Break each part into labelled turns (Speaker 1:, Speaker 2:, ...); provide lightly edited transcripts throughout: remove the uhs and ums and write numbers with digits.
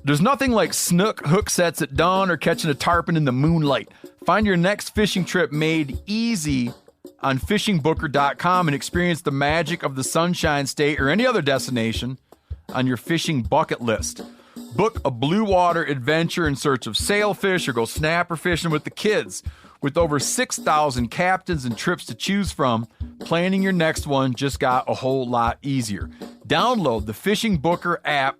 Speaker 1: There's nothing like snook hook sets at dawn or catching a tarpon in the moonlight. Find your next fishing trip made easy on fishingbooker.com and experience the magic of the Sunshine State or any other destination on your fishing bucket list. Book a blue water adventure in search of sailfish or go snapper fishing with the kids. With over 6,000 captains and trips to choose from, planning your next one just got a whole lot easier. Download the Fishing Booker app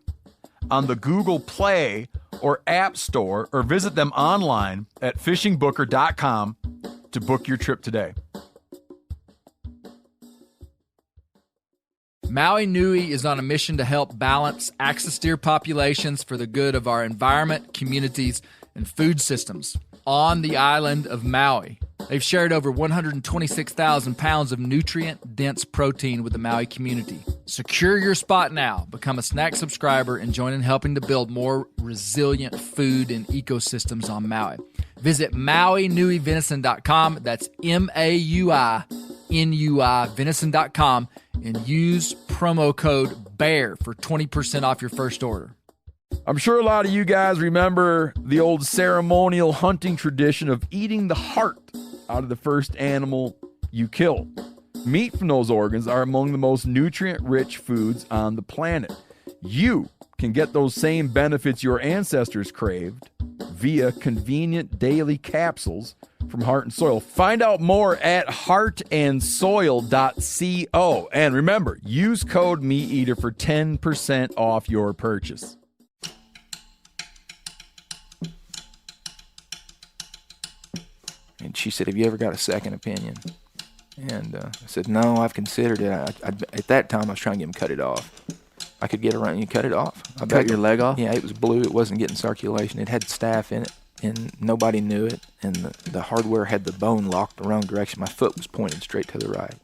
Speaker 1: on the Google Play or App Store, or visit them online at fishingbooker.com to book your trip today.
Speaker 2: Maui Nui is on a mission to help balance axis deer populations for the good of our environment, communities, and food systems on the island of Maui. They've shared over 126,000 pounds of nutrient-dense protein with the Maui community. Secure your spot now. Become a snack subscriber and join in helping to build more resilient food and ecosystems on Maui. Visit MauiNuiVenison.com. That's MauiNui venison.com and use promo code BEAR for 20% off your first order.
Speaker 1: I'm sure a lot of you guys remember the old ceremonial hunting tradition of eating the heart out of the first animal you kill. Meat from those organs are among the most nutrient-rich foods on the planet. You can get those same benefits your ancestors craved via convenient daily capsules from Heart and Soil. Find out more at heartandsoil.co. And remember, use code MeatEater for 10% off your purchase.
Speaker 3: And she said, have you ever got a second opinion? And I said, no, I've considered it. At that time, I was trying to get him cut it off. I could get around and cut it off.
Speaker 2: Cut your leg off?
Speaker 3: Yeah, it was blue. It wasn't getting circulation. It had staph in it, and nobody knew it. And the hardware had the bone locked the wrong direction. My foot was pointed straight to the right.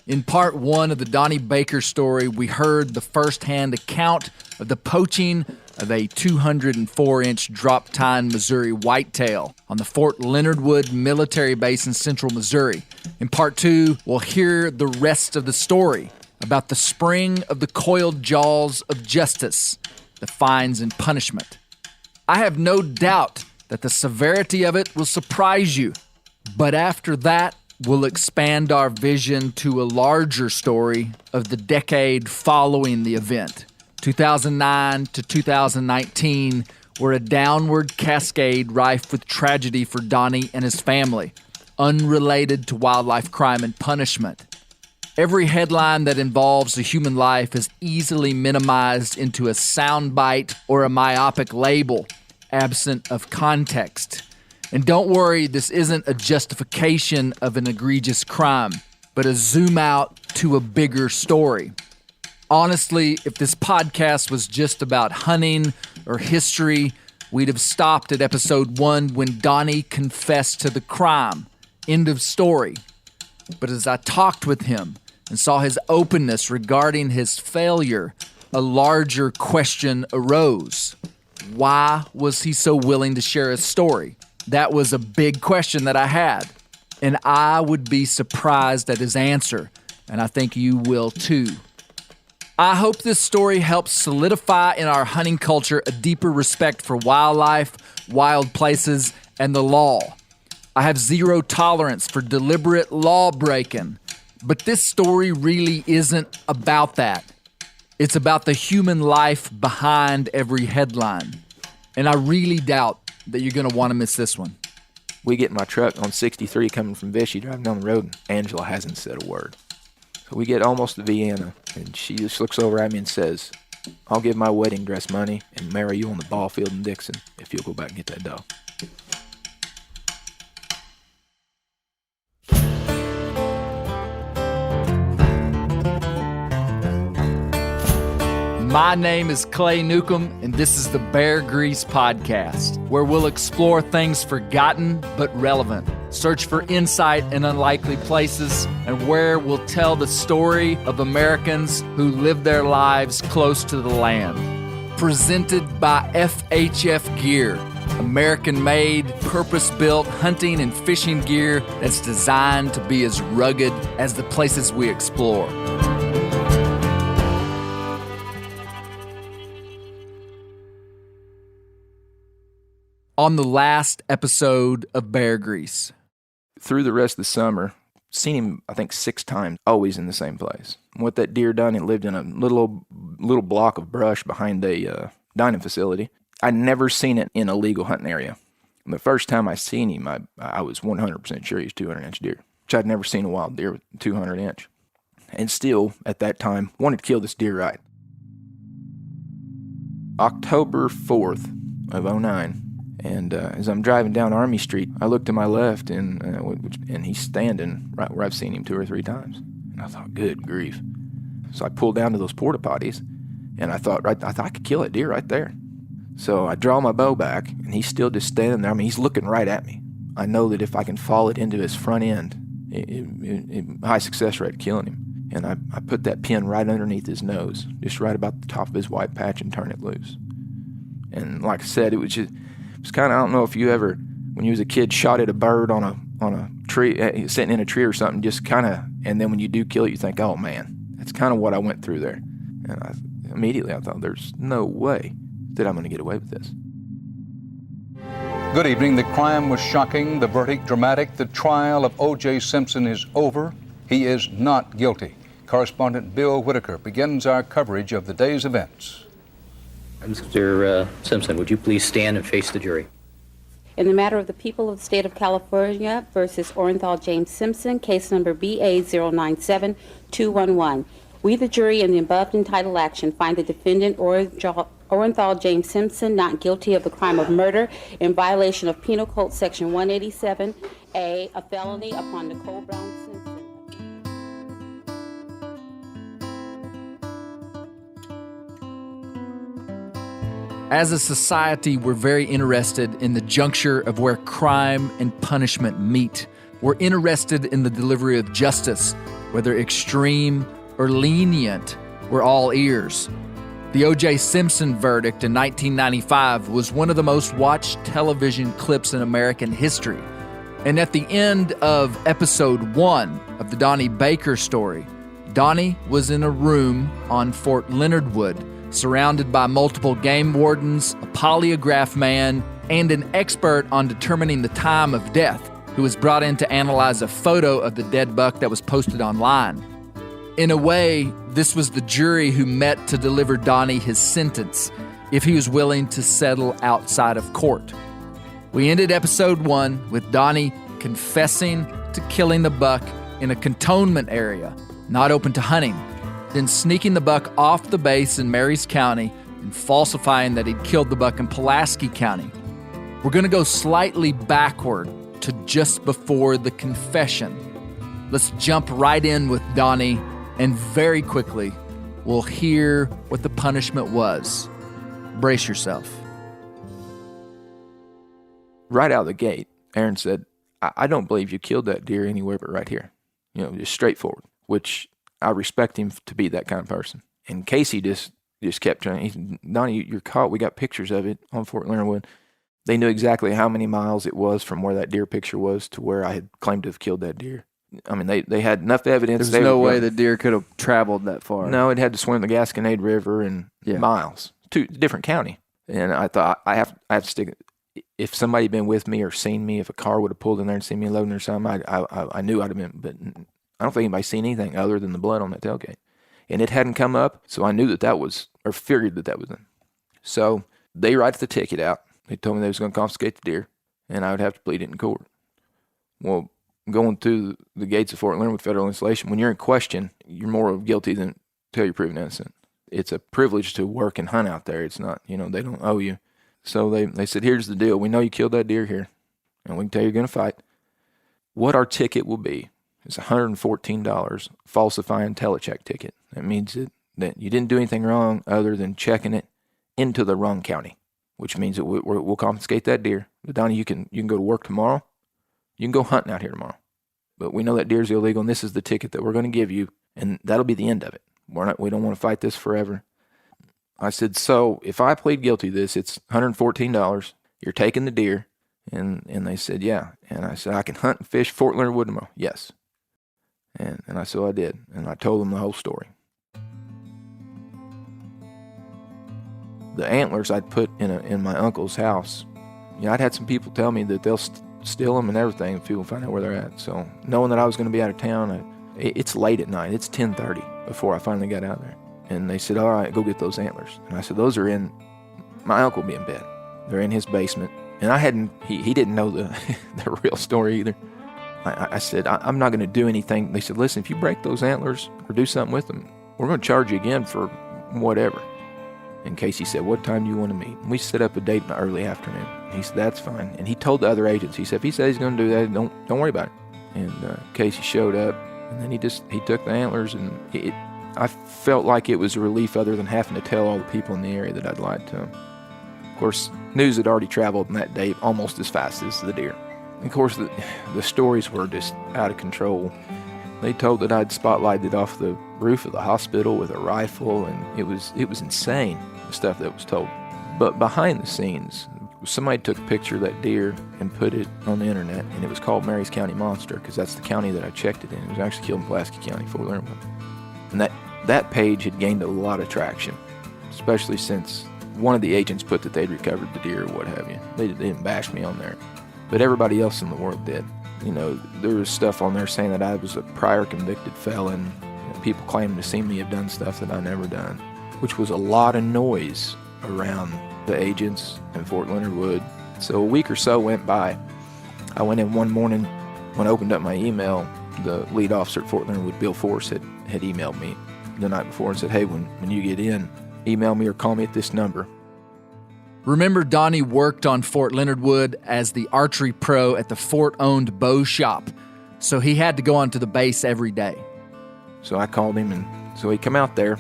Speaker 2: In part one of the Donnie Baker story, we heard the first-hand account of the poaching of a 204-inch drop-tine Missouri whitetail on the Fort Leonard Wood military base in central Missouri. In part two, we'll hear the rest of the story about the spring of the coiled jaws of justice, the fines and punishment. I have no doubt that the severity of it will surprise you, but after that, we'll expand our vision to a larger story of the decade following the event. 2009 to 2019 were a downward cascade rife with tragedy for Donnie and his family, unrelated to wildlife crime and punishment. Every headline that involves a human life is easily minimized into a soundbite or a myopic label, absent of context. And don't worry, this isn't a justification of an egregious crime, but a zoom out to a bigger story. Honestly, if this podcast was just about hunting or history, we'd have stopped at episode 1 when Donnie confessed to the crime. End of story. But as I talked with him and saw his openness regarding his failure, a larger question arose. Why was he so willing to share his story? That was a big question that I had, and I would be surprised at his answer, and I think you will too. I hope this story helps solidify in our hunting culture a deeper respect for wildlife, wild places, and the law. I have zero tolerance for deliberate law breaking, but this story really isn't about that. It's about the human life behind every headline. And I really doubt that you're going to want to miss this one.
Speaker 3: We get in my truck on 63 coming from Vichy, driving down the road, and Angela hasn't said a word. So we get almost to Vienna, and she just looks over at me and says, I'll give my wedding dress money and marry you on the ball field in Dixon if you'll go back and get that dough.
Speaker 2: My name is Clay Newcomb, and this is the Bear Grease Podcast, where we'll explore things forgotten but relevant, search for insight in unlikely places, and where we'll tell the story of Americans who live their lives close to the land. Presented by FHF Gear, American-made, purpose-built hunting and fishing gear that's designed to be as rugged as the places we explore. on the last episode of Bear Grease.
Speaker 3: Through the rest of the summer, seen him, I think, 6 times, always in the same place. What that deer done, it lived in a little block of brush behind a dining facility. I'd never seen it in a legal hunting area. And the first time I seen him, I was 100% sure he was 200-inch deer, which I'd never seen a wild deer with 200-inch. And still, at that time, wanted to kill this deer right. October 4th of 2009, and as I'm driving down Army Street, I looked to my left, and he's standing right where I've seen him 2 or 3 times. And I thought, good grief. So I pulled down to those porta potties, and I thought I could kill that deer right there. So I draw my bow back, and he's still just standing there. I mean, he's looking right at me. I know that if I can fall it into his front end, high success rate of killing him. And I put that pin right underneath his nose, just right about the top of his white patch, and turn it loose. And like I said, it was kind of, I don't know if you ever, when you was a kid, shot at a bird on a tree, sitting in a tree or something, just kind of, and then when you do kill it, you think, oh man, that's kind of what I went through there. And immediately I thought, there's no way that I'm going to get away with this.
Speaker 4: Good evening. The crime was shocking, the verdict dramatic. The trial of O.J. Simpson is over. He is not guilty. Correspondent Bill Whitaker begins our coverage of the day's events.
Speaker 5: Mr. Simpson, would you please stand and face the jury?
Speaker 6: In the matter of the people of the state of California versus Orenthal James Simpson, case number BA097211. We, the jury, in the above entitled action, find the defendant Orenthal James Simpson not guilty of the crime of murder in violation of Penal Code Section 187A, a felony upon Nicole Brown Simpson.
Speaker 2: As a society, we're very interested in the juncture of where crime and punishment meet. We're interested in the delivery of justice, whether extreme or lenient. We're all ears. The O.J. Simpson verdict in 1995 was one of the most watched television clips in American history. And at the end of episode 1 of the Donnie Baker story, Donnie was in a room on Fort Leonard Wood, surrounded by multiple game wardens, a polygraph man, and an expert on determining the time of death, who was brought in to analyze a photo of the dead buck that was posted online. In a way, this was the jury who met to deliver Donnie his sentence if he was willing to settle outside of court. We ended episode 1 with Donnie confessing to killing the buck in a cantonment area, not open to hunting, then sneaking the buck off the base in Marys County and falsifying that he'd killed the buck in Pulaski County. We're going to go slightly backward to just before the confession. Let's jump right in with Donnie, and very quickly, we'll hear what the punishment was. Brace yourself.
Speaker 3: Right out of the gate, Aaron said, I don't believe you killed that deer anywhere but right here. Just straightforward, which I respect him to be that kind of person. And Casey just kept trying. Donnie, you're caught. We got pictures of it on Fort Leonard Wood. They knew exactly how many miles it was from where that deer picture was to where I had claimed to have killed that deer. I mean, they had enough evidence.
Speaker 7: There's no way the deer could have traveled that far.
Speaker 3: No, it had to swim the Gasconade River and miles to a different county. And I thought, I have to stick. If somebody had been with me or seen me, if a car would have pulled in there and seen me loading or something, I knew I'd have been. But I don't think anybody seen anything other than the blood on that tailgate. And it hadn't come up, so I knew that was, or figured that was them. So they write the ticket out. They told me they was going to confiscate the deer, and I would have to plead it in court. Well, going through the gates of Fort Leonard with federal installation, when you're in question, you're more guilty than until you're proven innocent. It's a privilege to work and hunt out there. It's not, they don't owe you. So they said, here's the deal. We know you killed that deer here, and we can tell you're going to fight. What our ticket will be is $114 falsifying telecheck ticket. That means that you didn't do anything wrong other than checking it into the wrong county, which means that we'll confiscate that deer. But Donnie, you can go to work tomorrow. You can go hunting out here tomorrow. But we know that deer's illegal, and this is the ticket that we're going to give you, and that'll be the end of it. We don't want to fight this forever. I said, so if I plead guilty to this, it's $114. You're taking the deer. And they said, yeah. And I said, I can hunt and fish Fort Leonard Wood tomorrow. Yes. And I said, I did. And I told them the whole story. The antlers I'd put in my uncle's house I'd had some people tell me that they'll steal them and everything if people find out where they're at. So knowing that I was going to be out of town, it's late at night. It's 10:30 before I finally got out there. And they said, all right, go get those antlers. And I said, those are in, my uncle will be in bed. They're in his basement. And he didn't know the real story either. I said, I'm not going to do anything. They said, listen, if you break those antlers or do something with them, we're going to charge you again for whatever. And Casey said, what time do you want to meet? And we set up a date in the early afternoon. He said, that's fine. And he told the other agents, he said, if he says he's going to do that, don't worry about it. And Casey showed up, and then he took the antlers, and I felt like it was a relief other than having to tell all the people in the area that I'd lied to them. Of course, news had already traveled on that day almost as fast as the deer. And of course, the stories were just out of control. They told that I'd spotlighted off the roof of the hospital with a rifle, and it was insane, the stuff that was told. But behind the scenes, somebody took a picture of that deer and put it on the internet, and it was called Mary's County Monster, because that's the county that I checked it in. It was actually killed in Pulaski County, Fort Leonard Wood. And that page had gained a lot of traction, especially since one of the agents put that they'd recovered the deer or what have you. They didn't bash me on there, but everybody else in the world did. There was stuff on there saying that I was a prior convicted felon. People claiming to see me have done stuff that I never done, which was a lot of noise around the agents in Fort Leonard Wood. So a week or so went by. I went in one morning when I opened up my email. The lead officer at Fort Leonard Wood, Bill Force, had emailed me the night before and said, hey, when you get in, email me or call me at this number.
Speaker 2: Remember, Donnie worked on Fort Leonard Wood as the archery pro at the fort-owned bow shop, so he had to go onto the base every day.
Speaker 3: So I called him, and so he come out there,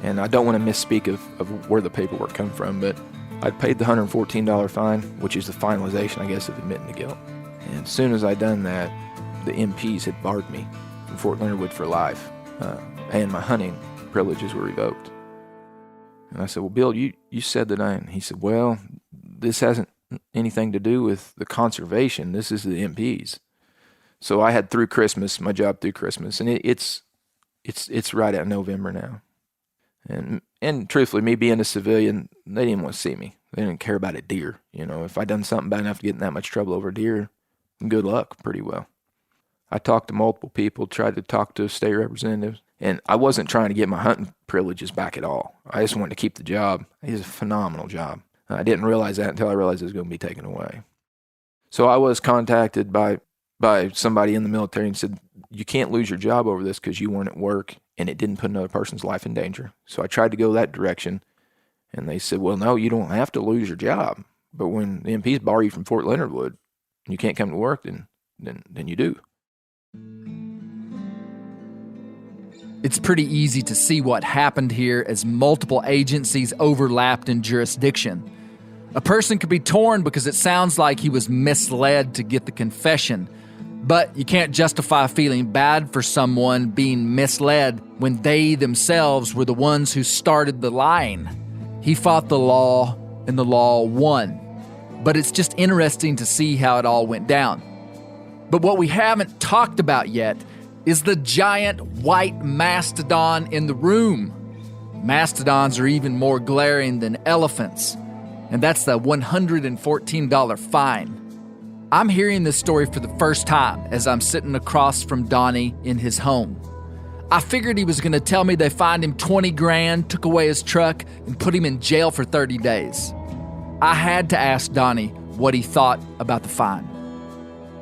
Speaker 3: and I don't want to misspeak of where the paperwork come from, but I'd paid the $114 fine, which is the finalization, I guess, of admitting to guilt. And as soon as I done that, the MPs had barred me from Fort Leonard Wood for life, and my hunting privileges were revoked. And I said, well, Bill, you said that and he said, well, this hasn't anything to do with the conservation. This is the MPs. So I had through Christmas, my job through Christmas, and it's right at November now. And truthfully, me being a civilian, they didn't want to see me. They didn't care about a deer. If I done something bad enough to get in that much trouble over a deer, good luck, pretty well. I talked to multiple people, tried to talk to state representatives, and I wasn't trying to get my hunting privileges back at all. I just wanted to keep the job. It's a phenomenal job. I didn't realize that until I realized it was going to be taken away. So I was contacted by somebody in the military and said, you can't lose your job over this because you weren't at work and it didn't put another person's life in danger. So I tried to go that direction, and they said, well, no, you don't have to lose your job. But when the MPs bar you from Fort Leonard Wood and you can't come to work, then you do.
Speaker 2: It's pretty easy to see what happened here as multiple agencies overlapped in jurisdiction. A person could be torn because it sounds like he was misled to get the confession, but you can't justify feeling bad for someone being misled when they themselves were the ones who started the lying. He fought the law, and the law won. But it's just interesting to see how it all went down. But what we haven't talked about yet is the giant white mastodon in the room. Mastodons are even more glaring than elephants, and that's the $114 fine. I'm hearing this story for the first time as I'm sitting across from Donnie in his home. I figured he was going to tell me they fined him $20,000, took away his truck, and put him in jail for 30 days. I had to ask Donnie what he thought about the fine.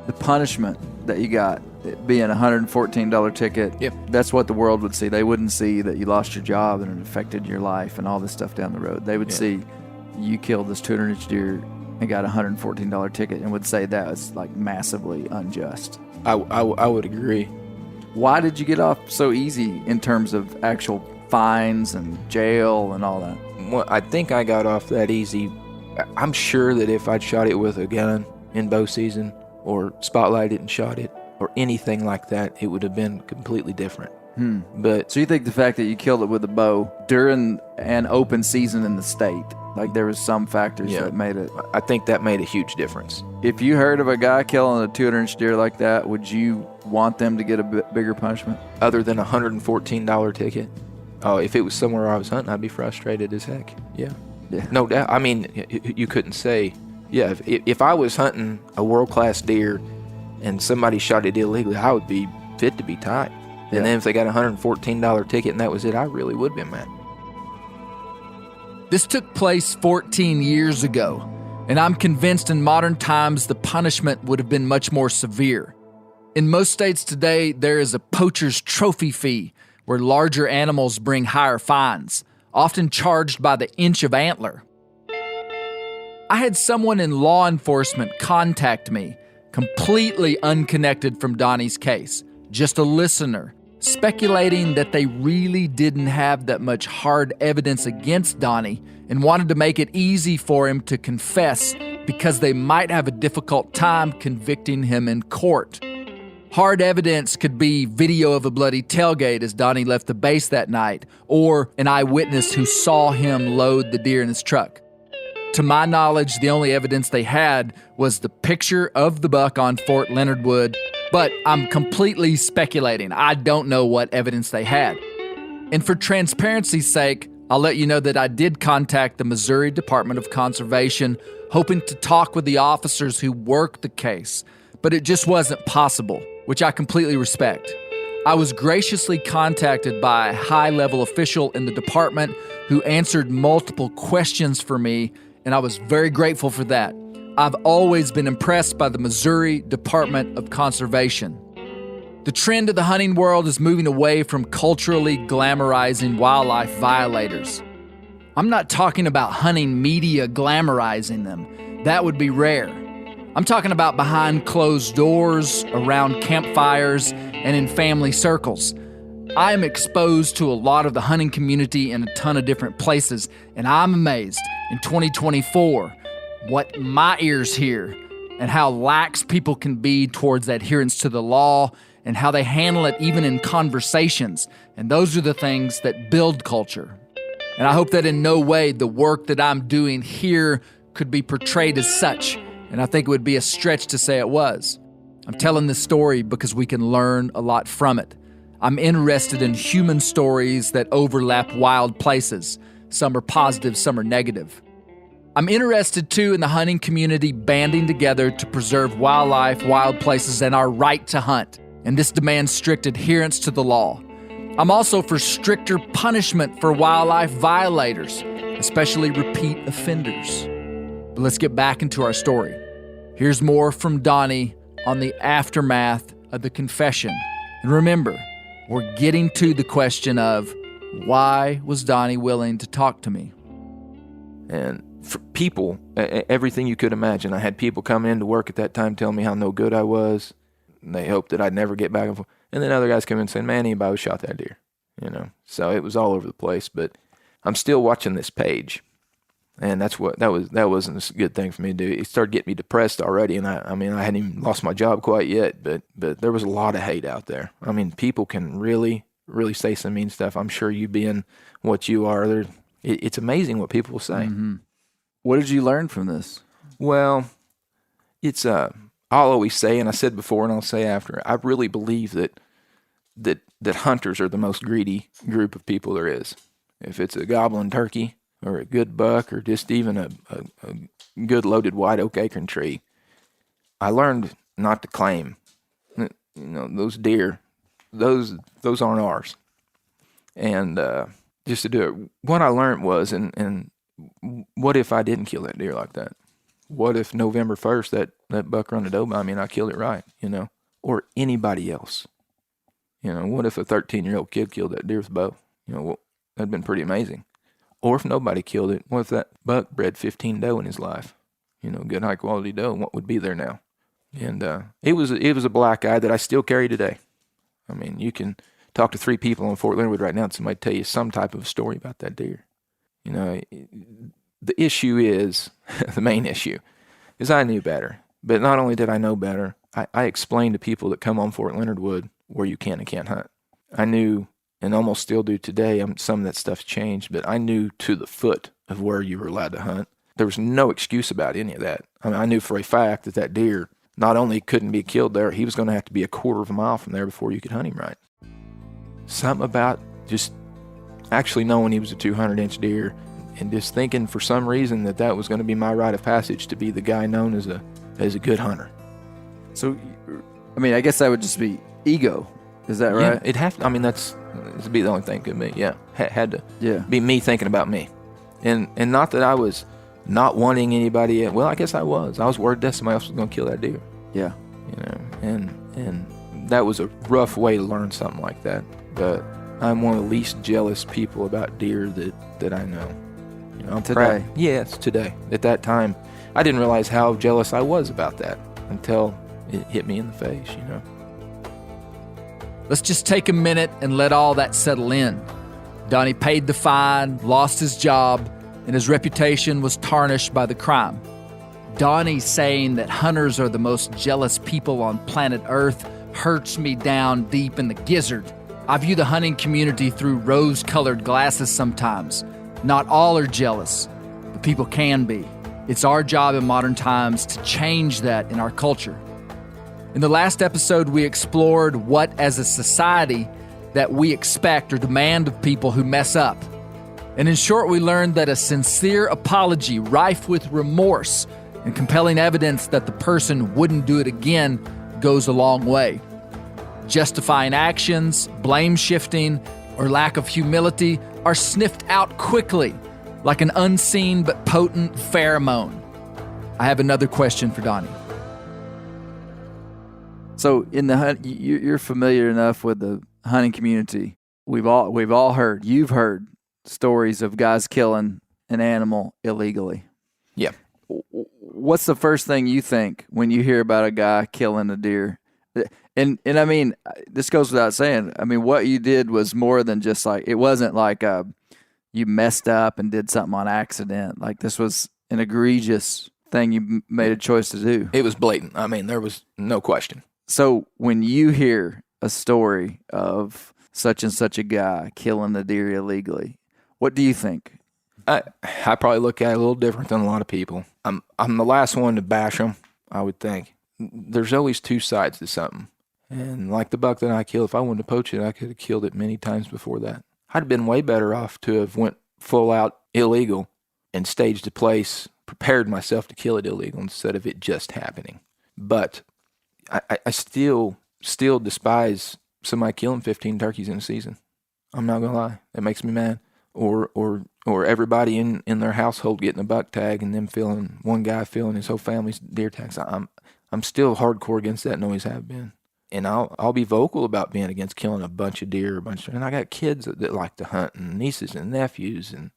Speaker 7: The punishment that you got, it being a $114 ticket,
Speaker 2: Yep.
Speaker 7: That's what the world would see. They wouldn't see that you lost your job and it affected your life and all this stuff down the road. They would see you killed this 200-inch deer and got a $114 ticket and would say that was like massively unjust.
Speaker 3: I would agree.
Speaker 7: Why did you get off so easy in terms of actual fines and jail and all that?
Speaker 3: Well, I think I got off that easy. I'm sure that if I'd shot it with a gun in bow season or spotlighted and shot it or anything like that, it would have been completely different. But
Speaker 7: So you think the fact that you killed it with a bow during an open season in the state, like there was some factors that made it.
Speaker 3: I think that made a huge difference.
Speaker 7: If you heard of a guy killing a 200-inch deer like that, would you want them to get a bit bigger punishment?
Speaker 3: Other than a $114 ticket, if it was somewhere I was hunting, I'd be frustrated as heck. Yeah.
Speaker 7: Yeah.
Speaker 3: No doubt. I mean, you couldn't say Yeah, if I was hunting a world-class deer and somebody shot it illegally, I would be fit to be tied. And then if they got a $114 ticket and that was it, I really would be mad.
Speaker 2: This took place 14 years ago, and I'm convinced in modern times the punishment would have been much more severe. In most states today, there is a poacher's trophy fee where larger animals bring higher fines, often charged by the inch of antler. I had someone in law enforcement contact me, completely unconnected from Donnie's case, just a listener, speculating that they really didn't have that much hard evidence against Donnie and wanted to make it easy for him to confess because they might have a difficult time convicting him in court. Hard evidence could be video of a bloody tailgate as Donnie left the base that night, or an eyewitness who saw him load the deer in his truck. To my knowledge, the only evidence they had was the picture of the buck on Fort Leonard Wood, but I'm completely speculating. I don't know what evidence they had. And for transparency's sake, I'll let you know that I did contact the Missouri Department of Conservation, hoping to talk with the officers who worked the case, but it just wasn't possible, which I completely respect. I was graciously contacted by a high-level official in the department who answered multiple questions for me, and I was very grateful for that. I've always been impressed by the Missouri Department of Conservation. The trend of the hunting world is moving away from culturally glamorizing wildlife violators. I'm not talking about hunting media glamorizing them. That would be rare. I'm talking about behind closed doors, around campfires, and in family circles. I am exposed to a lot of the hunting community in a ton of different places, and I'm amazed in 2024 what my ears hear and how lax people can be towards adherence to the law and how they handle it even in conversations. And those are the things that build culture. And I hope that in no way the work that I'm doing here could be portrayed as such. And I think it would be a stretch to say it was. I'm telling this story because we can learn a lot from it. I'm interested in human stories that overlap wild places. Some are positive, some are negative. I'm interested too in the hunting community banding together to preserve wildlife, wild places, and our right to hunt. And this demands strict adherence to the law. I'm also for stricter punishment for wildlife violators, especially repeat offenders. But let's get back into our story. Here's more from Donnie on the aftermath of the confession. And remember, we're getting to the question of why was Donnie willing to talk to me?
Speaker 3: And for people, everything you could imagine. I had people coming into work at that time telling me how no good I was. And they hoped that I'd never get back and forth. And then other guys come in saying, man, anybody shot that deer. So it was all over the place. But I'm still watching this page. And that wasn't a good thing for me to do. It started getting me depressed already, and I hadn't even lost my job quite yet, but there was a lot of hate out there. I mean, people can really, really say some mean stuff. I'm sure you being what you are, it's amazing what people will say.
Speaker 7: Mm-hmm. What did you learn from this?
Speaker 3: Well, it's I'll always say, and I said before, and I'll say after, I really believe that hunters are the most greedy group of people there is. If it's a gobbling turkey, or a good buck, or just even a good loaded white oak acorn tree, I learned not to claim. Those deer, those aren't ours. And just to do it, what I learned was, and what if I didn't kill that deer like that? What if November 1st that buck run a doe by me and I killed it right, or anybody else? What if a 13-year-old kid killed that deer with a bow? That'd been pretty amazing. Or if nobody killed it, what if that buck bred 15 doe in his life? Good high quality doe, what would be there now? And it was a black eye that I still carry today. I mean, you can talk to 3 people on Fort Leonard Wood right now and somebody tell you some type of story about that deer. The issue is, the main issue, is I knew better. But not only did I know better, I explained to people that come on Fort Leonard Wood where you can and can't hunt. I knew, and almost still do today, some of that stuff's changed, but I knew to the foot of where you were allowed to hunt. There was no excuse about any of that. I mean, I knew for a fact that deer not only couldn't be killed there, he was going to have to be a quarter of a mile from there before you could hunt him right. Something about just actually knowing he was a 200-inch deer and just thinking for some reason that was going to be my rite of passage to be the guy known as a good hunter.
Speaker 7: So, I mean, I guess that would just be ego. Is that right?
Speaker 3: Yeah, it'd have to, I mean, that'd be the only thing it could be. Yeah, had to be me thinking about me. And not that I was not wanting anybody. Well, I guess I was. I was worried that somebody else was going to kill that deer.
Speaker 7: Yeah.
Speaker 3: You know, and that was a rough way to learn something like that. But I'm one of the least jealous people about deer that I know. You know, I'm
Speaker 7: today.
Speaker 3: proud. Yes, today. At that time, I didn't realize how jealous I was about that until it hit me in the face, you know.
Speaker 2: Let's just take a minute and let all that settle in. Donnie paid the fine, lost his job, and his reputation was tarnished by the crime. Donnie saying that hunters are the most jealous people on planet Earth hurts me down deep in the gizzard. I view the hunting community through rose-colored glasses sometimes. Not all are jealous, but people can be. It's our job in modern times to change that in our culture. In the last episode, we explored what, as a society, that we expect or demand of people who mess up. And in short, we learned that a sincere apology, rife with remorse and compelling evidence that the person wouldn't do it again, goes a long way. Justifying actions, blame shifting, or lack of humility are sniffed out quickly, like an unseen but potent pheromone. I have another question for Donnie.
Speaker 7: So in the hunt, you're familiar enough with the hunting community. We've all heard. You've heard stories of guys killing an animal illegally.
Speaker 3: Yeah.
Speaker 7: What's the first thing you think when you hear about a guy killing a deer? And I mean, this goes without saying. I mean, what you did was more than just like, it wasn't like you messed up and did something on accident. Like, this was an egregious thing you made a choice to do.
Speaker 3: It was blatant. I mean, there was no question.
Speaker 7: So when you hear a story of such and such a guy killing a deer illegally, what do you think?
Speaker 3: I probably look at it a little different than a lot of people. I'm the last one to bash them, I would think. There's always two sides to something. And like the buck that I killed, if I wanted to poach it, I could have killed it many times before that. I'd have been way better off to have went full out illegal and staged a place, prepared myself to kill it illegal instead of it just happening. But I still despise somebody killing 15 turkeys in a season. I'm not gonna lie. That makes me mad. Or everybody in their household getting a buck tag and them one guy feeling his whole family's deer tags. I'm still hardcore against that and always have been. And I'll be vocal about being against killing a bunch of deer, and I got kids that like to hunt, and nieces and nephews, and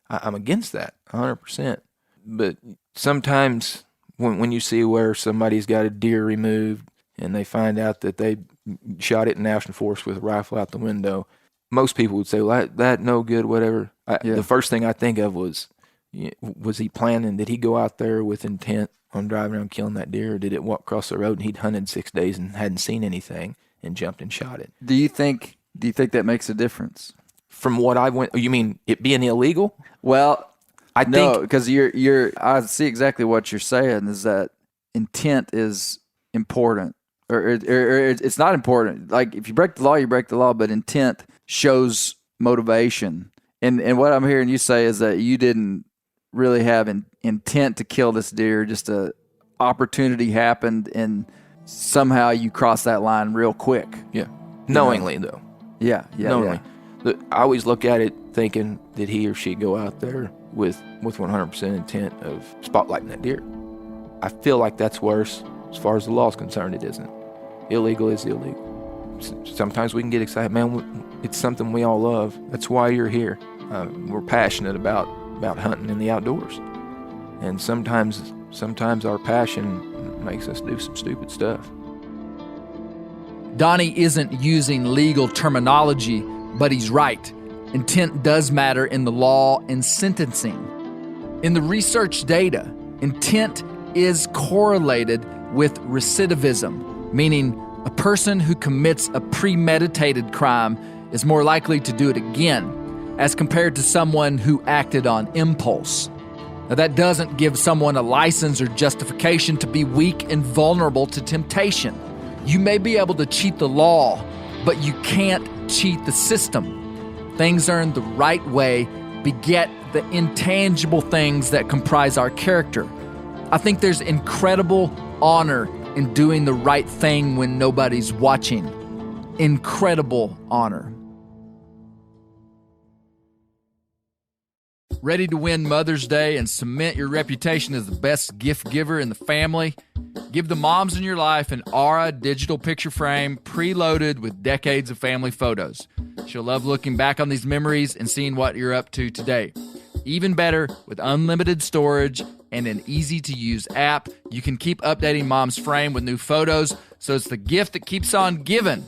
Speaker 3: I'm against that 100%. But sometimes when you see where somebody's got a deer removed and they find out that they shot it in national forest with a rifle out the window, most people would say, well, that no good, whatever. The first thing I think of was he planning? Did he go out there with intent on driving around killing that deer, or did it walk across the road and he'd hunted 6 days and hadn't seen anything and jumped and shot it?
Speaker 7: Do you think that makes a difference?
Speaker 3: From what I went, you mean it being illegal?
Speaker 7: Well,
Speaker 3: I think
Speaker 7: because I see exactly what you're saying, is that intent is important, or it's not important. Like, if you break the law, you break the law, but intent shows motivation. And what I'm hearing you say is that you didn't really have an intent to kill this deer, just a opportunity happened and somehow you crossed that line real quick.
Speaker 3: Yeah. Knowingly, though.
Speaker 7: Yeah.
Speaker 3: Knowingly. I always look at it thinking, did he or she go out there with 100% intent of spotlighting that deer? I feel like that's worse. As far as the law is concerned, it isn't. Illegal is illegal. Sometimes we can get excited. Man, it's something we all love. That's why you're here. We're passionate about hunting in the outdoors. And sometimes our passion makes us do some stupid stuff.
Speaker 2: Donnie isn't using legal terminology, but he's right. Intent does matter in the law and sentencing. In the research data, intent is correlated with recidivism, meaning a person who commits a premeditated crime is more likely to do it again, as compared to someone who acted on impulse. Now, that doesn't give someone a license or justification to be weak and vulnerable to temptation. You may be able to cheat the law, but you can't cheat the system. Things earned the right way beget the intangible things that comprise our character. I think there's incredible honor in doing the right thing when nobody's watching. Incredible honor. Ready to win Mother's Day and cement your reputation as the best gift giver in the family? Give the moms in your life an Aura digital picture frame preloaded with decades of family photos. She'll love looking back on these memories and seeing what you're up to today. Even better, with unlimited storage and an easy-to-use app, you can keep updating mom's frame with new photos, so it's the gift that keeps on giving.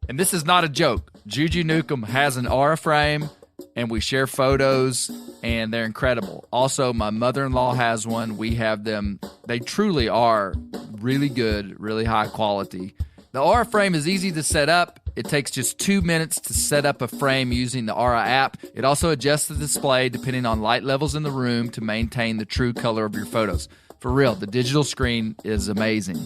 Speaker 2: And this is not a joke. Juju Newcomb has an Aura frame, and we share photos, and they're incredible. Also, my mother-in-law has one. We have them. They truly are really good, really high quality. The Aura frame is easy to set up. It takes just 2 minutes to set up a frame using the Aura app. It also adjusts the display depending on light levels in the room to maintain the true color of your photos. For real, the digital screen is amazing.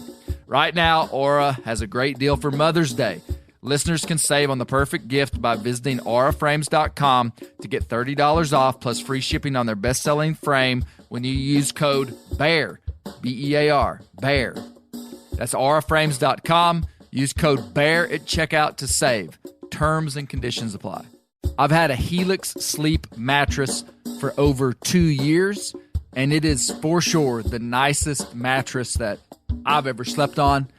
Speaker 2: Right now, Aura has a great deal for Mother's Day. Listeners can save on the perfect gift by visiting auraframes.com to get $30 off plus free shipping on their best-selling frame when you use code BEAR, B-E-A-R, BEAR. That's auraframes.com. Use code BEAR at checkout to save. Terms and conditions apply. I've had a Helix Sleep mattress for over 2 years, and it is for sure the nicest mattress that I've ever slept on.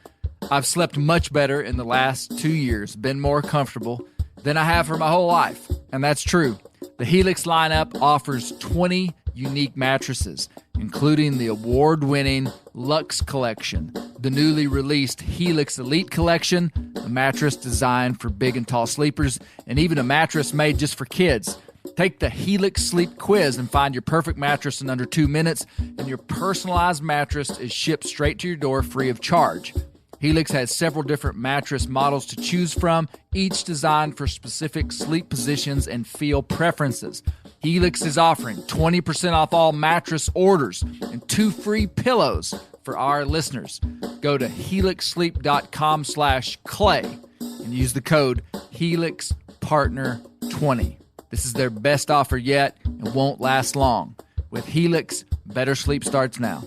Speaker 2: I've slept much better in the last 2 years, been more comfortable than I have for my whole life, and that's true. The Helix lineup offers 20 unique mattresses, including the award-winning Luxe Collection, the newly released Helix Elite Collection, a mattress designed for big and tall sleepers, and even a mattress made just for kids. Take the Helix Sleep Quiz and find your perfect mattress in under 2 minutes, and your personalized mattress is shipped straight to your door free of charge. Helix has several different mattress models to choose from, each designed for specific sleep positions and feel preferences. Helix is offering 20% off all mattress orders and 2 free pillows for our listeners. Go to helixsleep.com/clay and use the code HelixPartner20. This is their best offer yet and won't last long. With Helix, better sleep starts now.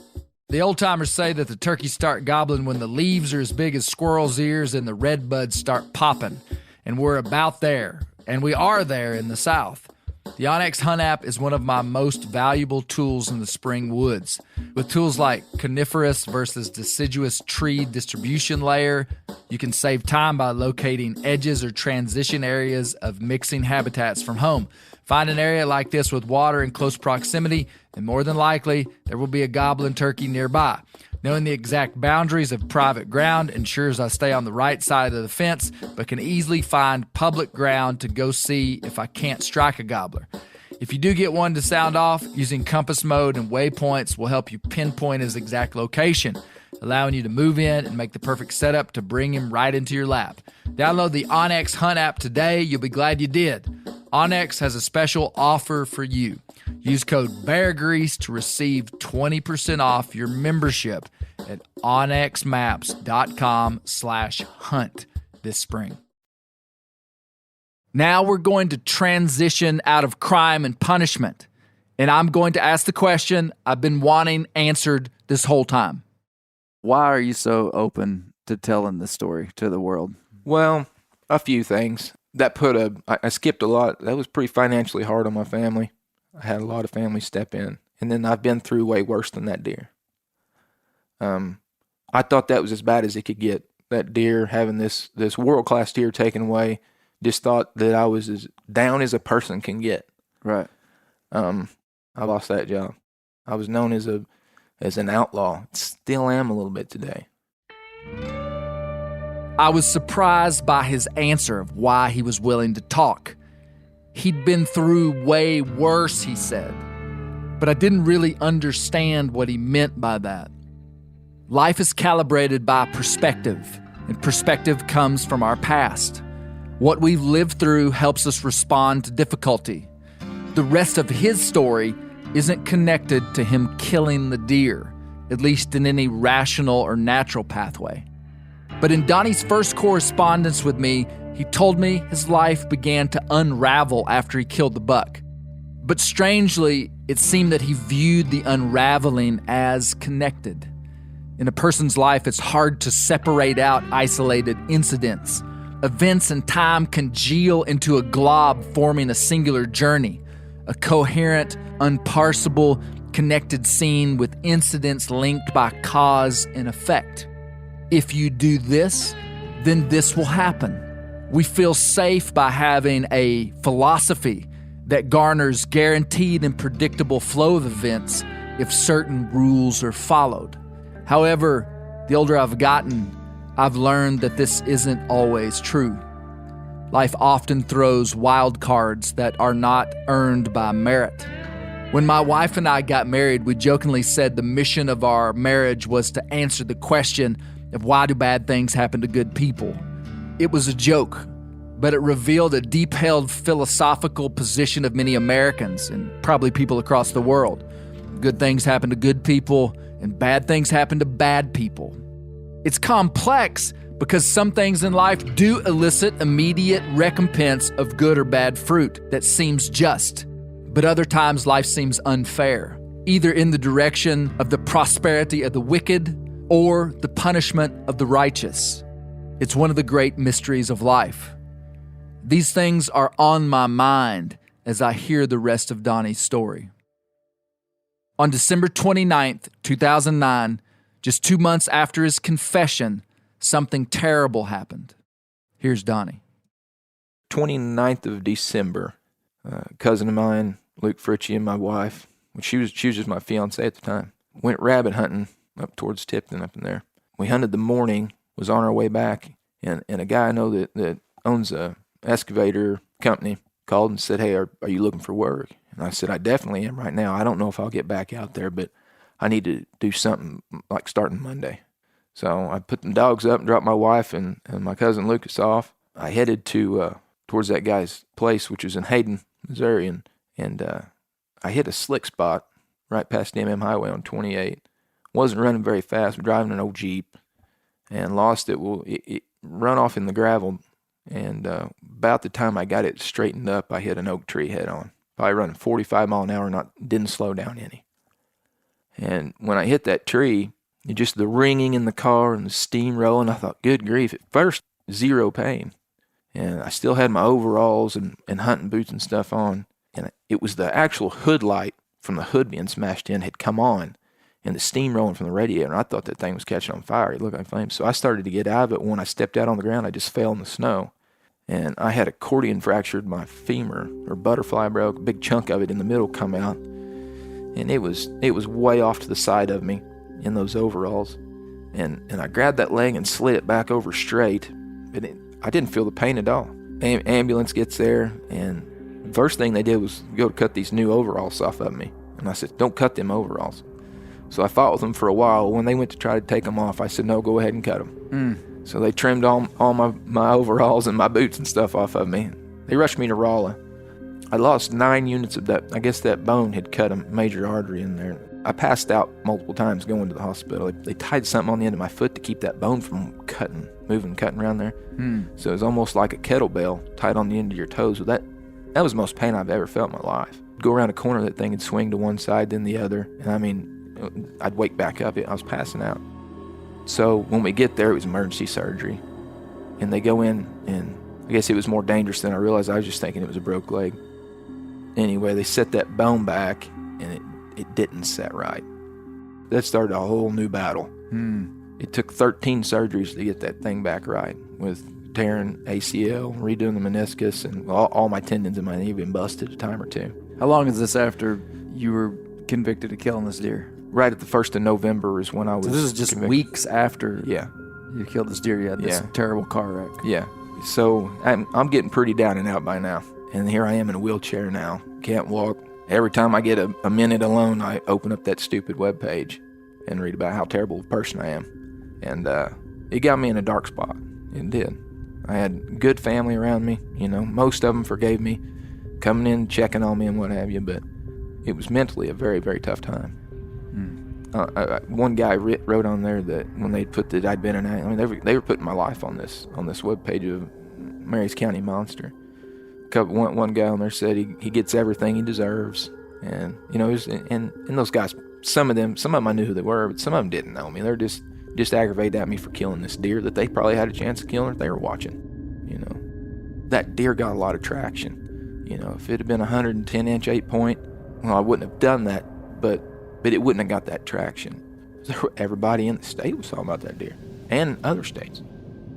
Speaker 2: The old-timers say that the turkeys start gobbling when the leaves are as big as squirrels' ears and the red buds start popping. And we're about there. And we are there in the South. The onX Hunt app is one of my most valuable tools in the spring woods. With tools like coniferous versus deciduous tree distribution layer, you can save time by locating edges or transition areas of mixing habitats from home. Find an area like this with water in close proximity, and more than likely, there will be a gobbling turkey nearby. Knowing the exact boundaries of private ground ensures I stay on the right side of the fence, but can easily find public ground to go see if I can't strike a gobbler. If you do get one to sound off, using compass mode and waypoints will help you pinpoint his exact location, allowing you to move in and make the perfect setup to bring him right into your lap. Download the onX Hunt app today. You'll be glad you did. onX has a special offer for you. Use code BEARGREASE to receive 20% off your membership at onxmaps.com/hunt this spring. Now we're going to transition out of crime and punishment, and I'm going to ask the question I've been wanting answered this whole time.
Speaker 7: Why are you so open to telling this story to the world?
Speaker 3: Well, a few things. I skipped a lot. That was pretty financially hard on my family. I had a lot of family step in. And then I've been through way worse than that deer. I thought that was as bad as it could get. That deer, having this world-class deer taken away, just thought that I was as down as a person can get.
Speaker 7: Right.
Speaker 3: I lost that job. I was known as an outlaw. Still am a little bit today.
Speaker 2: I was surprised by his answer of why he was willing to talk. He'd been through way worse, he said, but I didn't really understand what he meant by that. Life is calibrated by perspective, and perspective comes from our past. What we've lived through helps us respond to difficulty. The rest of his story isn't connected to him killing the deer, at least in any rational or natural pathway. But in Donnie's first correspondence with me, he told me his life began to unravel after he killed the buck. But strangely, it seemed that he viewed the unraveling as connected. In a person's life, it's hard to separate out isolated incidents. Events and time congeal into a glob, forming a singular journey, a coherent, unparsable, connected scene with incidents linked by cause and effect. If you do this, then this will happen. We feel safe by having a philosophy that garners guaranteed and predictable flow of events if certain rules are followed. However, the older I've gotten, I've learned that this isn't always true. Life often throws wild cards that are not earned by merit. When my wife and I got married, we jokingly said the mission of our marriage was to answer the question of why do bad things happen to good people. It was a joke, but it revealed a deep-held philosophical position of many Americans and probably people across the world. Good things happen to good people, and bad things happen to bad people. It's complex because some things in life do elicit immediate recompense of good or bad fruit that seems just, but other times life seems unfair, either in the direction of the prosperity of the wicked or the punishment of the righteous. It's one of the great mysteries of life. These things are on my mind as I hear the rest of Donnie's story. On December 29th, 2009, just 2 months after his confession, something terrible happened. Here's Donnie.
Speaker 3: 29th of December, a cousin of mine, Luke Fritchie, and my wife, she was just my fiance at the time, went rabbit hunting up towards Tipton up in there. We hunted the morning, was on our way back, and a guy I know that owns a excavator company called and said, "Hey, are you looking for work?" And I said, "I definitely am right now. I don't know if I'll get back out there, but I need to do something like starting Monday." So I put the dogs up and dropped my wife and my cousin Lucas off. I headed towards that guy's place, which is in Hayden, Missouri, and I hit a slick spot right past the MM Highway on 28. Wasn't running very fast, driving an old Jeep, and lost it. Well, it run off in the gravel. And about the time I got it straightened up, I hit an oak tree head on. Probably running 45 mile an hour, didn't slow down any. And when I hit that tree, just the ringing in the car and the steam rolling, I thought, good grief. At first, zero pain. And I still had my overalls and hunting boots and stuff on. And it was the actual hood light from the hood being smashed in had come on, and the steam rolling from the radiator. And I thought that thing was catching on fire. It looked like flames. So I started to get out of it. When I stepped out on the ground, I just fell in the snow. And I had accordion fractured my femur, or butterfly broke, a big chunk of it in the middle come out. And it was way off to the side of me in those overalls. And I grabbed that leg and slid it back over straight. But I didn't feel the pain at all. Ambulance gets there, and the first thing they did was go to cut these new overalls off of me. And I said, "Don't cut them overalls." So I fought with them for a while. When they went to try to take them off, I said, "No, go ahead and cut them." So they trimmed all my overalls and my boots and stuff off of me. They rushed me to Raleigh. I lost 9 units of that. I guess that bone had cut a major artery in there. I passed out multiple times going to the hospital. They tied something on the end of my foot to keep that bone from cutting around there. So it was almost like a kettlebell tied on the end of your toes. That was the most pain I've ever felt in my life. Go around a corner, that thing would swing to one side, then the other. And I mean, I'd wake back up. I was passing out. So when we get there, it was emergency surgery. And they go in, and I guess it was more dangerous than I realized. I was just thinking it was a broke leg. Anyway, they set that bone back, and it didn't set right. That started a whole new battle. It took 13 surgeries to get that thing back right, with tearing ACL, redoing the meniscus, and all my tendons in my knee been busted a time or two.
Speaker 7: How long is this after you were convicted of killing this deer?
Speaker 3: Right at the 1st of November is when I was
Speaker 7: So this is just
Speaker 3: convicted.
Speaker 7: weeks after
Speaker 3: Yeah.
Speaker 7: you killed this deer. You had this terrible car wreck.
Speaker 3: Yeah. So I'm getting pretty down and out by now. And here I am in a wheelchair now. Can't walk. Every time I get a minute alone, I open up that stupid webpage and read about how terrible of a person I am. And it got me in a dark spot. It did. I had good family around me. Most of them forgave me, coming in, checking on me and what have you. But it was mentally a very, very tough time. One guy wrote on there that when they'd put that I'd been they were putting my life on this webpage of Marys County Monster. A one guy on there said he gets everything he deserves. And, you know, and those guys, some of them I knew who they were, but some of them didn't know me. They're just aggravated at me for killing this deer that they probably had a chance of killing if they were watching, you know. That deer got a lot of traction. You know, if it had been a 110-inch 8-point, well, I wouldn't have done that, but it wouldn't have got that traction. Everybody in the state was talking about that deer, and other states.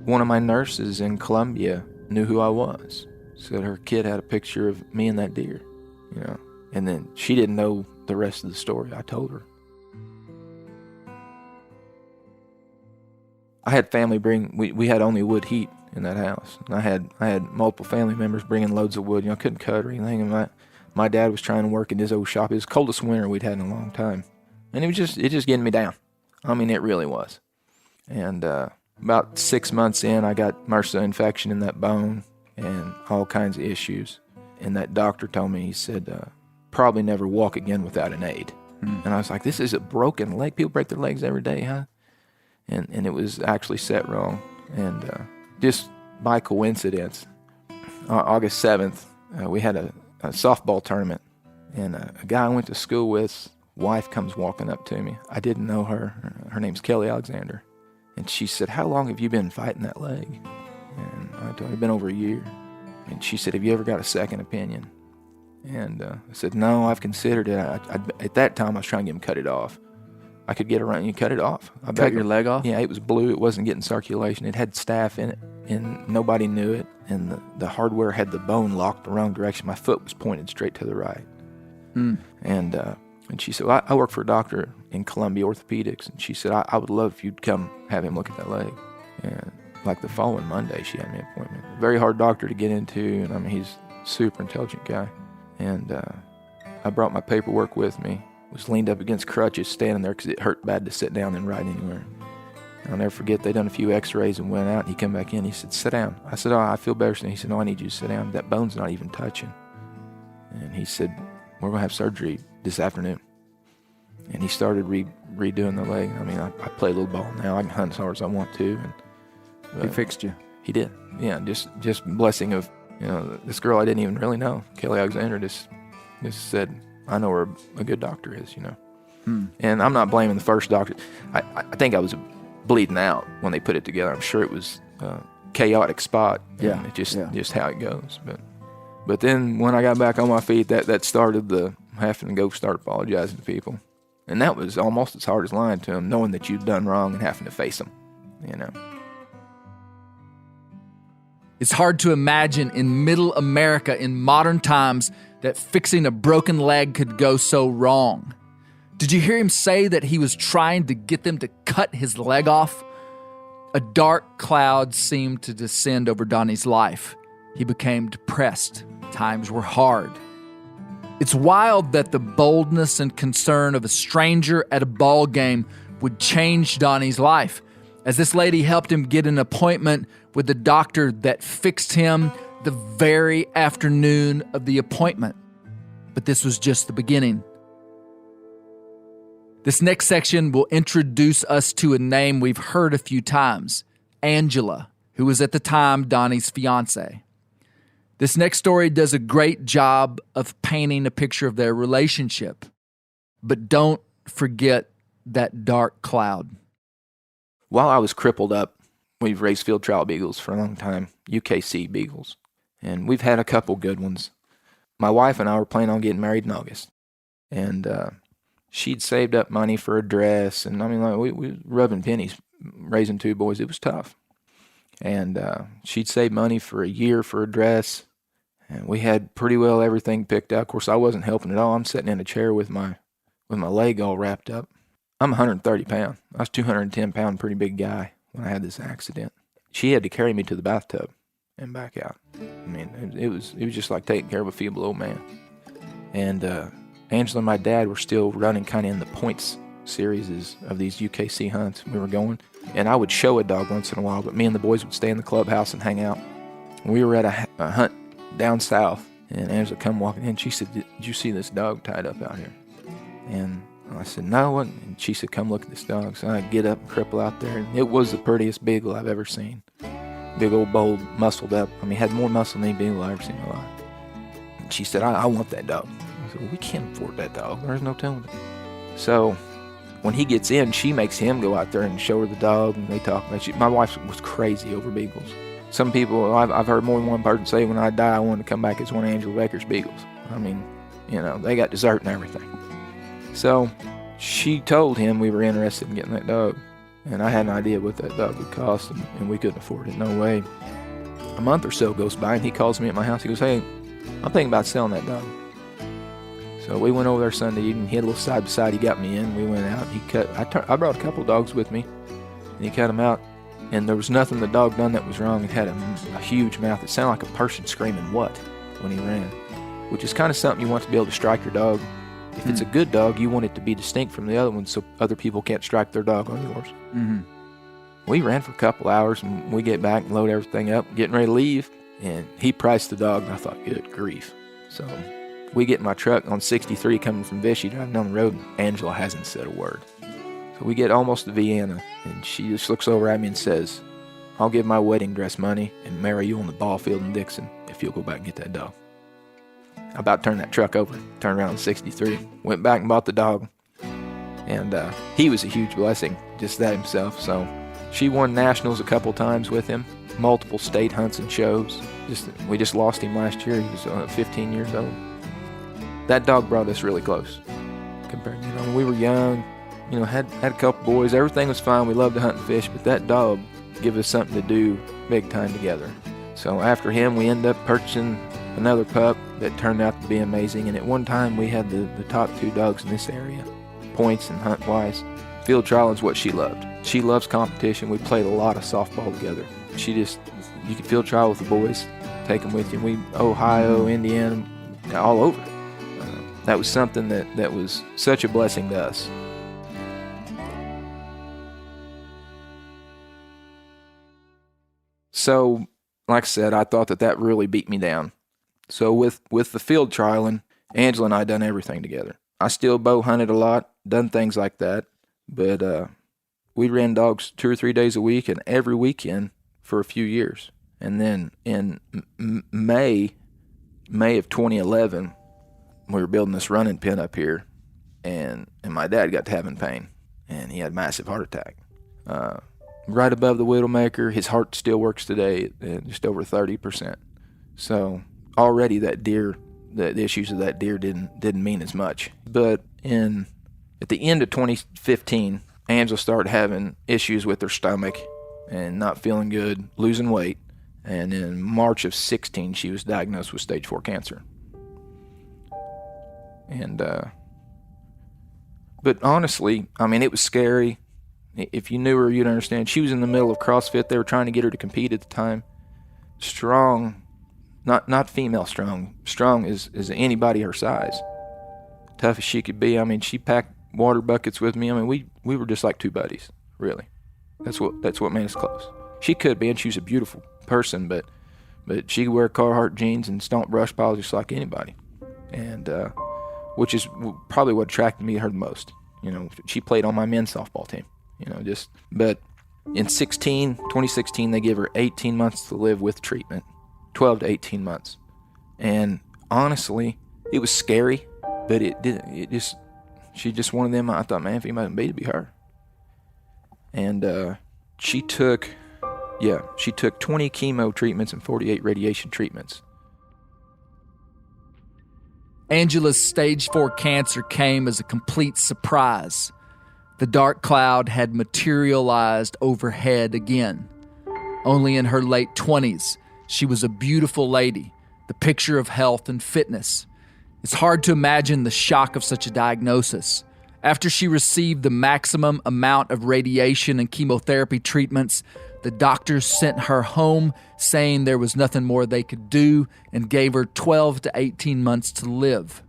Speaker 3: One of my nurses in Columbia knew who I was. Said her kid had a picture of me and that deer, you know. And then she didn't know the rest of the story. I told her. I had family we had only wood heat in that house. And I had multiple family members bringing loads of wood. You know, I couldn't cut or anything. And my dad was trying to work in his old shop. It was the coldest winter we'd had in a long time. And it just getting me down. I mean, it really was. And about 6 months in, I got MRSA infection in that bone and all kinds of issues. And that doctor told me, he said, probably never walk again without an aid. And I was like, this is a broken leg. People break their legs every day, huh? And it was actually set wrong. And just by coincidence, August 7th, we had a softball tournament. And a guy I went to school with, wife comes walking up to me. I didn't know her. Her name's Kelly Alexander. And she said, how long have you been fighting that leg? And I told her, it's been over a year. And she said, have you ever got a second opinion? And I said, no, I've considered it. At that time, I was trying to get him cut it off. I could get around, you cut it off.
Speaker 7: Cut your leg off?
Speaker 3: Yeah, it was blue. It wasn't getting circulation. It had staph in it, and nobody knew it. And the hardware had the bone locked the wrong direction. My foot was pointed straight to the right. And she said, well, I work for a doctor in Columbia Orthopedics. And she said, I would love if you'd come have him look at that leg. And like the following Monday, she had me an appointment. Very hard doctor to get into, and I mean, he's a super intelligent guy. And I brought my paperwork with me. Was leaned up against crutches standing there because it hurt bad to sit down and write anywhere. And I'll never forget, they done a few x-rays and went out, and he come back in. He said, sit down. I said, oh, I feel better. He said, no, I need you to sit down. That bone's not even touching. And he said, we're going to have surgery this afternoon. And he started redoing the leg. I mean, I play a little ball now. I can hunt as hard as I want to. And
Speaker 7: He fixed you.
Speaker 3: He did. Yeah, just blessing of, you know, this girl I didn't even really know, Kelly Alexander, just said, I know where a good doctor is, you know. And I'm not blaming the first doctor. I think I was bleeding out when they put it together. I'm sure it was a chaotic spot.
Speaker 7: Yeah.
Speaker 3: It's just how it goes. But then when I got back on my feet, that started the having to go start apologizing to people. And that was almost as hard as lying to them, knowing that you'd done wrong and having to face them, you know.
Speaker 2: It's hard to imagine in middle America in modern times that fixing a broken leg could go so wrong. Did you hear him say that he was trying to get them to cut his leg off? A dark cloud seemed to descend over Donnie's life. He became depressed. Times were hard. It's wild that the boldness and concern of a stranger at a ball game would change Donnie's life, as this lady helped him get an appointment with the doctor that fixed him the very afternoon of the appointment. But this was just the beginning. This next section will introduce us to a name we've heard a few times, Angela, who was at the time Donnie's fiance. This next story does a great job of painting a picture of their relationship. But don't forget that dark cloud.
Speaker 3: While I was crippled up, we've raised field trial beagles for a long time, UKC beagles. And we've had a couple good ones. My wife and I were planning on getting married in August. And she'd saved up money for a dress. And I mean, like, we were rubbing pennies, raising two boys. It was tough. And she'd saved money for a year for a dress. And we had pretty well everything picked out. Of course, I wasn't helping at all. I'm sitting in a chair with my leg all wrapped up. I'm 130 pounds. I was 210 pound, pretty big guy when I had this accident. She had to carry me to the bathtub and back out. I mean, it was just like taking care of a feeble old man. And Angela and my dad were still running kind of in the points series of these UKC hunts we were going. And I would show a dog once in a while, but me and the boys would stay in the clubhouse and hang out. We were at a hunt down south, and Angela come walking in. She said, did you see this dog tied up out here? And I said, no. And she said, come look at this dog. So I get up and cripple out there, and it was the prettiest beagle I've ever seen. Big old, bold, muscled up. I mean, had more muscle than any beagle I've ever seen in my life. And she said, I want that dog. I said, well, we can't afford that dog. There's no telling it. So when he gets in, she makes him go out there and show her the dog, and they talk about it. My wife was crazy over beagles. Some people, I've heard more than one person say, when I die, I want to come back as one of Angela Baker's beagles. I mean, they got dessert and everything. So she told him we were interested in getting that dog. And I had an idea what that dog would cost, and we couldn't afford it, no way. A month or so goes by, and he calls me at my house. He goes, hey, I'm thinking about selling that dog. So we went over there Sunday evening. He had a little side by side. He got me in. We went out. I brought a couple of dogs with me, and he cut them out. And there was nothing the dog done that was wrong. It had a huge mouth. It sounded like a person screaming "what" when he ran, which is kind of something you want to be able to strike your dog. If it's a good dog, you want it to be distinct from the other ones so other people can't strike their dog on yours. Mm-hmm. We ran for a couple hours, and we get back and load everything up, getting ready to leave, and he priced the dog, and I thought, good grief. So we get in my truck on 63 coming from Vichy, driving down the road, and Angela hasn't said a word. So we get almost to Vienna, and she just looks over at me and says, I'll give my wedding dress money and marry you on the ball field in Dixon if you'll go back and get that dog. I about turned that truck over, turned around on 63, went back and bought the dog, and he was a huge blessing, just that himself. So she won nationals a couple times with him, multiple state hunts and shows. We just lost him last year. He was 15 years old. That dog brought us really close. Compared, when we were young, had a couple boys. Everything was fine. We loved to hunt and fish, but that dog gave us something to do big time together. So after him, we ended up purchasing another pup that turned out to be amazing. And at one time, we had the top 2 dogs in this area, points and hunt-wise. Field trial is what she loved. She loves competition. We played a lot of softball together. You could field trial with the boys, take them with you. Ohio, Indiana, all over. That was something that was such a blessing to us. So, like I said, I thought that really beat me down. So with the field trialing, Angela and I done everything together. I still bow hunted a lot, done things like that, but we ran dogs 2 or 3 days a week and every weekend for a few years. And then in May of 2011, we were building this running pen up here, and my dad got to having pain, and he had a massive heart attack. Right above the Widowmaker, his heart still works today at just over 30%. So already the issues of that deer didn't mean as much. But at the end of 2015, Angela started having issues with her stomach and not feeling good, losing weight. And in March of 16, she was diagnosed with stage 4 cancer. And but honestly, it was scary. If you knew her, you'd understand. She was in the middle of CrossFit. They were trying to get her to compete at the time. Strong, not female strong. Strong as anybody her size. Tough as she could be. She packed water buckets with me. We were just like 2 buddies, really. That's what made us close. She could be, and she was a beautiful person, but she could wear Carhartt jeans and stomp brush piles just like anybody. And which is probably what attracted me to her the most. She played on my men's softball team. But in 2016, they gave her 18 months to live with treatment, 12 to 18 months. And honestly, it was scary, but she just one of them. I thought, man, if he mightn't be to be her. And she took 20 chemo treatments and 48 radiation treatments.
Speaker 2: Angela's stage 4 cancer came as a complete surprise. The dark cloud had materialized overhead again. Only in her late 20s, she was a beautiful lady, the picture of health and fitness. It's hard to imagine the shock of such a diagnosis. After she received the maximum amount of radiation and chemotherapy treatments, the doctors sent her home saying there was nothing more they could do and gave her 12 to 18 months to live.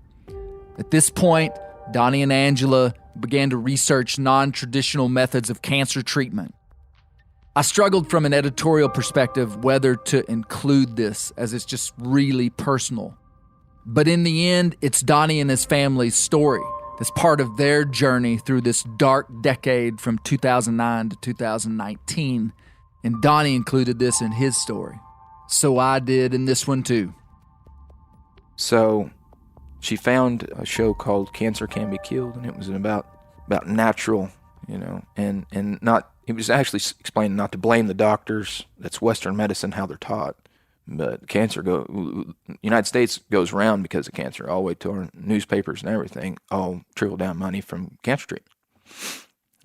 Speaker 2: At this point, Donnie and Angela began to research non-traditional methods of cancer treatment. I struggled from an editorial perspective whether to include this, as it's just really personal. But in the end, it's Donnie and his family's story that's part of their journey through this dark decade from 2009 to 2019. And Donnie included this in his story. So I did in this one too.
Speaker 3: So she found a show called Cancer Can Be Killed, and it was about natural, and not, it was actually explaining not to blame the doctors. That's Western medicine, how they're taught. But United States goes round because of cancer, all the way to our newspapers and everything, all trickle down money from cancer treatment.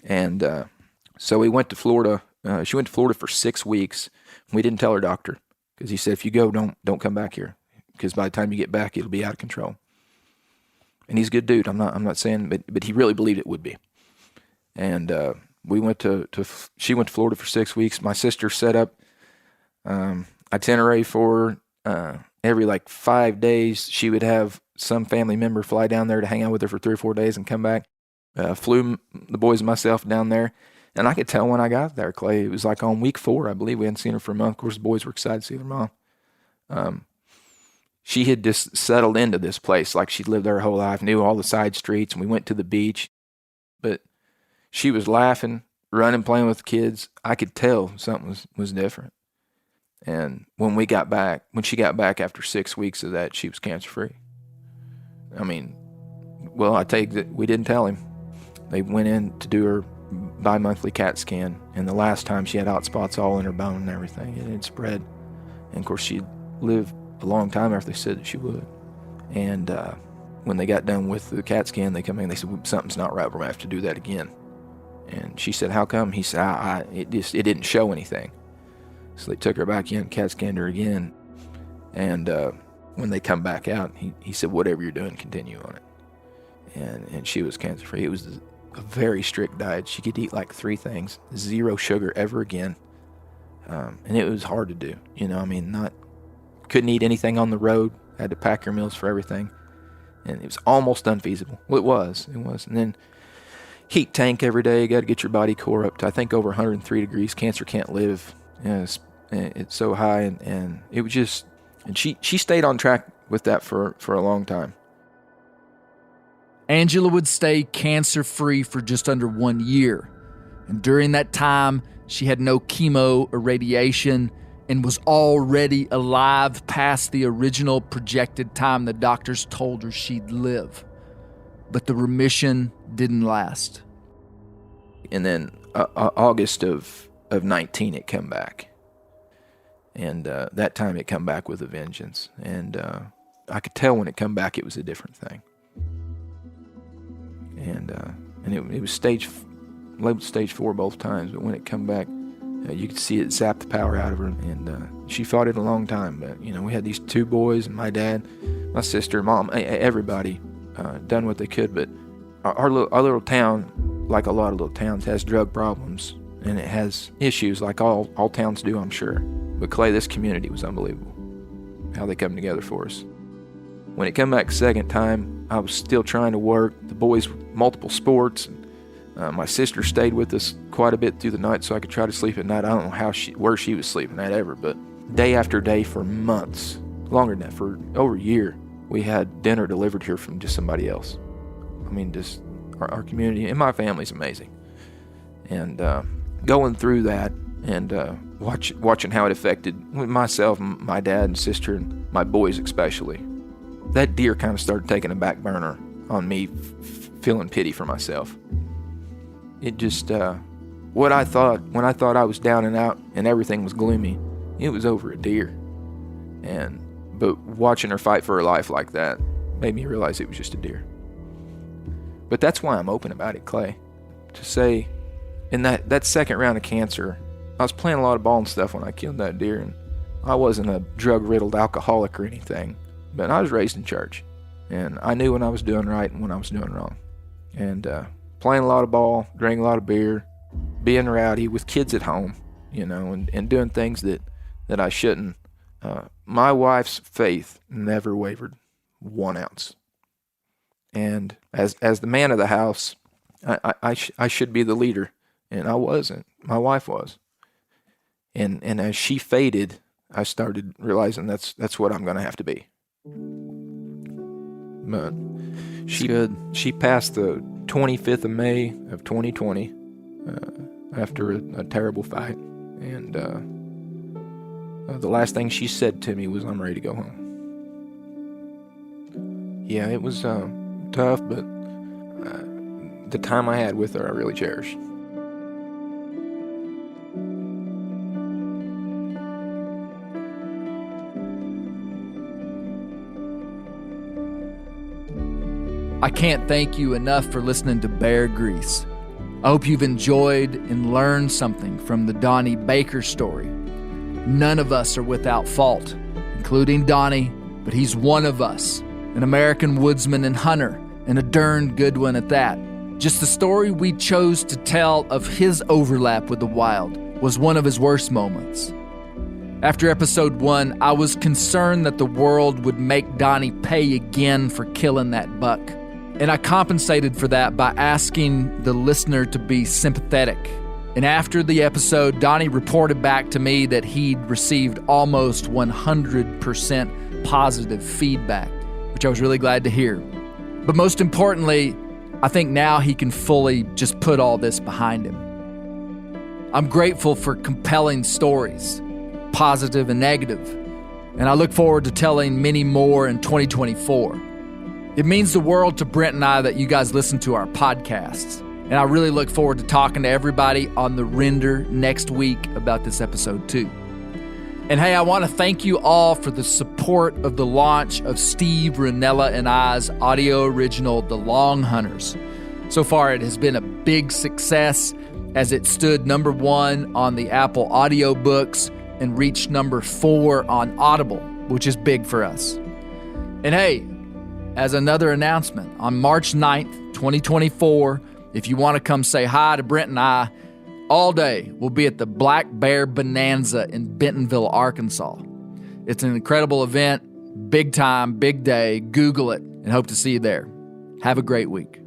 Speaker 3: And so we went to Florida. She went to Florida for 6 weeks. We didn't tell her doctor because he said, if you go, don't come back here, because by the time you get back, it'll be out of control. And he's a good dude. I'm not saying, but he really believed it would be. And we went she went to Florida for 6 weeks. My sister set up itinerary for every 5 days. She would have some family member fly down there to hang out with her for 3 or 4 days and come back. Flew the boys and myself down there. And I could tell when I got there, Clay, it was on week 4, I believe. We hadn't seen her for a month. Of course, the boys were excited to see their mom. She had just settled into this place like she'd lived there her whole life, knew all the side streets, and we went to the beach. But she was laughing, running, playing with the kids. I could tell something was different. And when she got back after 6 weeks of that, she was cancer-free. I mean, well, I take that we didn't tell him. They went in to do her bi-monthly CAT scan, and the last time she had hot spots all in her bone and everything, and it spread. And of course, she'd lived a long time after they said that she would. And when they got done with the CAT scan, they come in, they said, something's not right, we're going to have to do that again. And she said, how come? He said, it didn't show anything. So they took her back in, CAT scanned her again. And when they come back out, he said, whatever you're doing, continue on it. And she was cancer-free. It was a very strict diet. She could eat 3 things, 0 sugar ever again. And it was hard to do. Couldn't eat anything on the road, had to pack your meals for everything. And it was almost unfeasible. Well, it was. And then heat tank every day, got to get your body core up to, I think, over 103 degrees. Cancer can't live. It's so high. And it was just, and she stayed on track with that for a long time.
Speaker 2: Angela would stay cancer-free for just under 1 year. And during that time, she had no chemo or radiation and was already alive past the original projected time the doctors told her she'd live. But the remission didn't last.
Speaker 3: And then August of 19, it come back. And that time it come back with a vengeance. And I could tell when it come back it was a different thing. And it was labeled stage 4 both times, but when it come back, you could see it zap the power out of her, and she fought it a long time. But we had these 2 boys, and my dad, my sister, mom, everybody done what they could. But our little town, like a lot of little towns, has drug problems, and it has issues like all towns do, I'm sure. But Clay, this community was unbelievable, how they come together for us. When it come back second time, I was still trying to work. The boys were multiple sports. My sister stayed with us quite a bit through the night so I could try to sleep at night. I don't know where she was sleeping at ever, but day after day for months, longer than that, for over a year, we had dinner delivered here from just somebody else. I mean, just our community and my family's amazing. And going through that and watching how it affected myself, my dad and sister, and my boys especially, that deer kind of started taking a back burner on me, feeling pity for myself. It just, when I thought I was down and out and everything was gloomy, it was over a deer. But watching her fight for her life like that made me realize it was just a deer. But that's why I'm open about it, Clay. To say, in that second round of cancer, I was playing a lot of ball and stuff when I killed that deer, and I wasn't a drug-riddled alcoholic or anything. But I was raised in church, and I knew when I was doing right and when I was doing wrong. And playing a lot of ball, drinking a lot of beer, being rowdy with kids at home, and doing things that I shouldn't. My wife's faith never wavered 1 ounce. And as the man of the house, I should be the leader, and I wasn't. My wife was. And as she faded, I started realizing that's what I'm going to have to be. But she passed the 25th of May of 2020 after a terrible fight, and the last thing she said to me was, "I'm ready to go home." Yeah, it was tough, but the time I had with her, I really cherished.
Speaker 2: I can't thank you enough for listening to Bear Grease. I hope you've enjoyed and learned something from the Donnie Baker story. None of us are without fault, including Donnie, but he's one of us, an American woodsman and hunter, and a darn good one at that. Just the story we chose to tell of his overlap with the wild was one of his worst moments. After episode 1, I was concerned that the world would make Donnie pay again for killing that buck. And I compensated for that by asking the listener to be sympathetic. And after the episode, Donnie reported back to me that he'd received almost 100% positive feedback, which I was really glad to hear. But most importantly, I think now he can fully just put all this behind him. I'm grateful for compelling stories, positive and negative, and I look forward to telling many more in 2024. It means the world to Brent and I that you guys listen to our podcasts, and I really look forward to talking to everybody on the Render next week about this episode too. And hey, I want to thank you all for the support of the launch of Steve Ranella and I's audio original, The Long Hunters. So far, it has been a big success as it stood number 1 on the Apple audiobooks and reached number 4 on Audible, which is big for us. And hey, as another announcement, on March 9th, 2024, if you want to come say hi to Brent and I, all day we'll be at the Black Bear Bonanza in Bentonville, Arkansas. It's an incredible event, big time, big day. Google it and hope to see you there. Have a great week.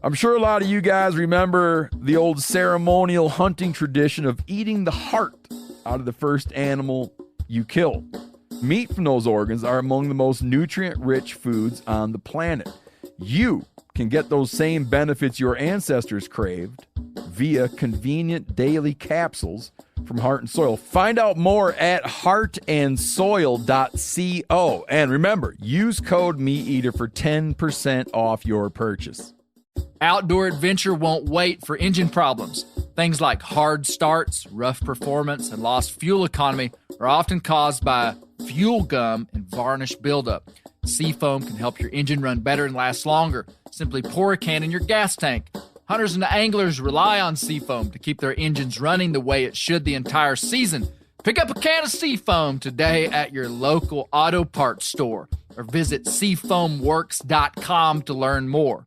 Speaker 1: I'm sure a lot of you guys remember the old ceremonial hunting tradition of eating the heart out of the first animal you kill. Meat from those organs are among the most nutrient-rich foods on the planet. You can get those same benefits your ancestors craved via convenient daily capsules from Heart and Soil. Find out more at heartandsoil.co. And remember, use code MeatEater for 10% off your purchase.
Speaker 2: Outdoor adventure won't wait for engine problems. Things like hard starts, rough performance, and lost fuel economy are often caused by fuel gum and varnish buildup. Seafoam can help your engine run better and last longer. Simply pour a can in your gas tank. Hunters and anglers rely on Seafoam to keep their engines running the way it should the entire season. Pick up a can of Seafoam today at your local auto parts store or visit seafoamworks.com to learn more.